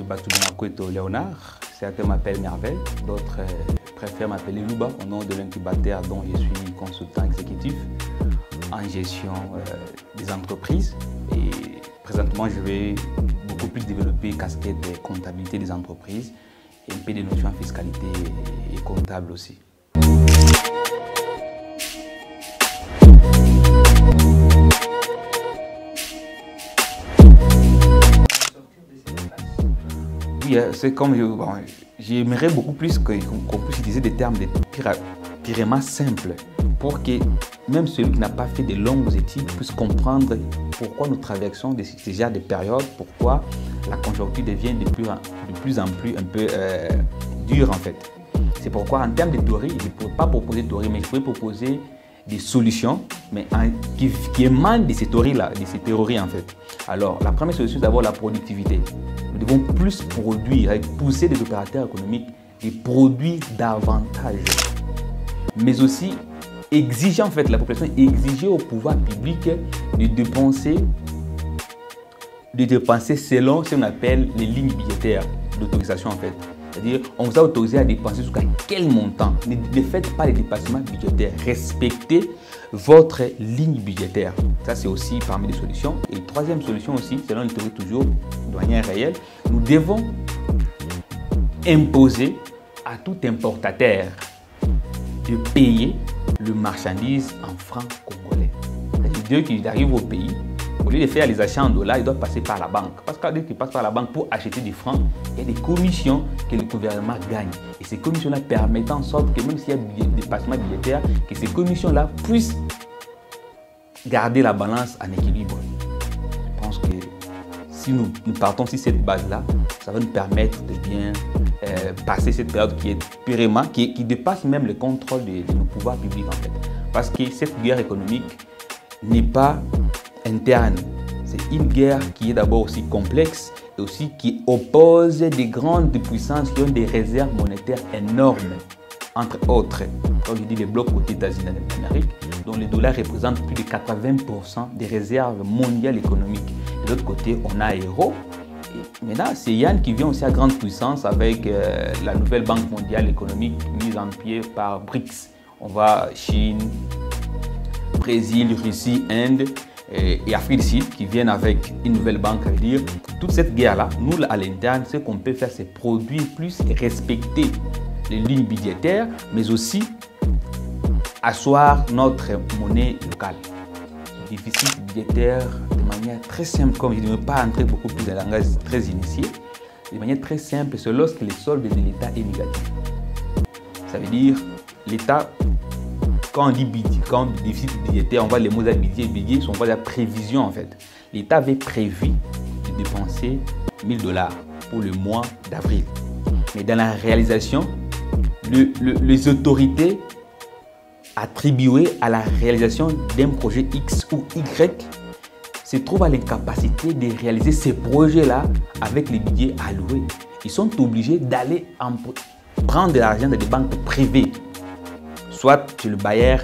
suis Batubanakweto Léonard, certains m'appellent Merveille, d'autres préfèrent m'appeler Luba au nom de l'incubateur dont je suis consultant exécutif en gestion des entreprises. Et présentement, je vais beaucoup plus développer casquette de comptabilité des entreprises et un peu de notions en fiscalité et comptable aussi. Oui, c'est comme j'aimerais beaucoup plus qu'on puisse utiliser des termes purement simples pour que même celui qui n'a pas fait de longues études puisse comprendre pourquoi nous traversons ces genres de périodes, pourquoi la conjoncture devient de plus en plus un peu dure en fait. C'est pourquoi en termes de théorie, je ne pourrais pas proposer de théorie, mais je pourrais proposer des solutions mais qui émanent de ces théories-là, de ces théories en fait. Alors, la première solution, c'est d'abord la productivité. Nous devons plus produire, pousser des opérateurs économiques et produire davantage. Mais aussi exiger en fait, la population, exiger au pouvoir public de dépenser selon ce qu'on appelle les lignes budgétaires d'autorisation en fait. C'est-à-dire, on vous a autorisé à dépenser jusqu'à quel montant. Ne faites pas les dépassements budgétaires. Respectez votre ligne budgétaire. Ça, c'est aussi parmi les solutions. Et troisième solution aussi, selon les théories toujours de manière réelle, nous devons imposer à tout importateur de payer le marchandise en francs congolais. C'est-à-dire qu'ils arrivent au pays, au lieu de faire les achats en dollars, ils doivent passer par la banque. Parce que dès qu'ils passent par la banque pour acheter des francs, il y a des commissions que le gouvernement gagne. Et ces commissions-là permettent en sorte que même s'il y a des dépassements budgétaires, que ces commissions-là puissent garder la balance en équilibre. Je pense que si nous partons sur cette base-là, ça va nous permettre de bien passer cette période qui est purement, qui dépasse même le contrôle de nos pouvoirs publics en fait. Parce que cette guerre économique n'est pas interne. C'est une guerre qui est d'abord aussi complexe et aussi qui oppose des grandes puissances qui ont des réserves monétaires énormes. Entre autres, comme je dis, les blocs aux États-Unis d'Amérique, dont les dollars représentent plus de 80% des réserves mondiales économiques. De l'autre côté, on a l'euro. Maintenant, c'est Yann qui vient aussi à grande puissance avec la nouvelle banque mondiale économique mise en pied par BRICS. On va Chine, Brésil, Russie, Inde et Afrique du Sud qui viennent avec une nouvelle banque. À dire, toute cette guerre-là, nous à l'interne, ce qu'on peut faire, c'est produire plus et respecter les lignes budgétaires, mais aussi asseoir notre monnaie locale. Le déficit budgétaire, de manière très simple, comme je ne veux pas entrer beaucoup plus dans le langage très initié, de manière très simple, c'est lorsque le solde de l'État est négatif. Ça veut dire, l'État, quand on dit budget, quand on dit déficit budgétaire, on voit les mots de budget, on voit la prévision en fait. L'État avait prévu de dépenser 1 000 $ pour le mois d'avril. Mais dans la réalisation, les autorités attribuées à la réalisation d'un projet X ou Y se trouvent à l'incapacité de réaliser ces projets-là avec les budgets alloués. Ils sont obligés d'aller prendre de l'argent dans des banques privées, soit chez le bailleur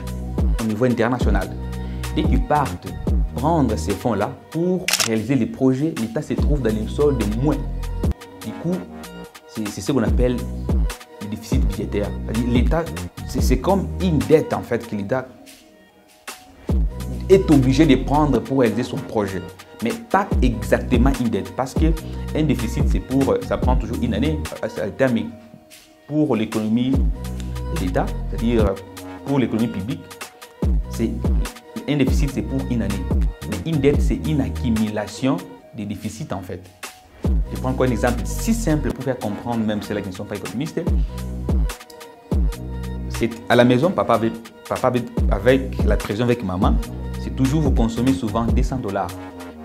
au niveau international. Dès qu'ils partent prendre ces fonds-là pour réaliser les projets, l'État se trouve dans une sorte de moins. Du coup, c'est ce qu'on appelle le déficit budgétaire. L'État, c'est comme une dette en fait que l'État est obligé de prendre pour réaliser son projet. Mais pas exactement une dette, parce qu'un déficit, ça prend toujours une année. Mais pour l'économie de l'État, c'est-à-dire pour l'économie publique, un déficit, c'est pour une année. Mais une dette, c'est une accumulation des déficits en fait. Je prends encore un exemple si simple pour faire comprendre même ceux-là qui ne sont pas économistes. C'est à la maison, papa avec la trésor avec maman, c'est toujours vous consommez souvent 200 $.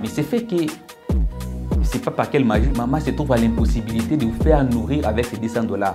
Mais c'est fait que, je ne sais pas par quelle magie, maman se trouve à l'impossibilité de vous faire nourrir avec ces 200 $.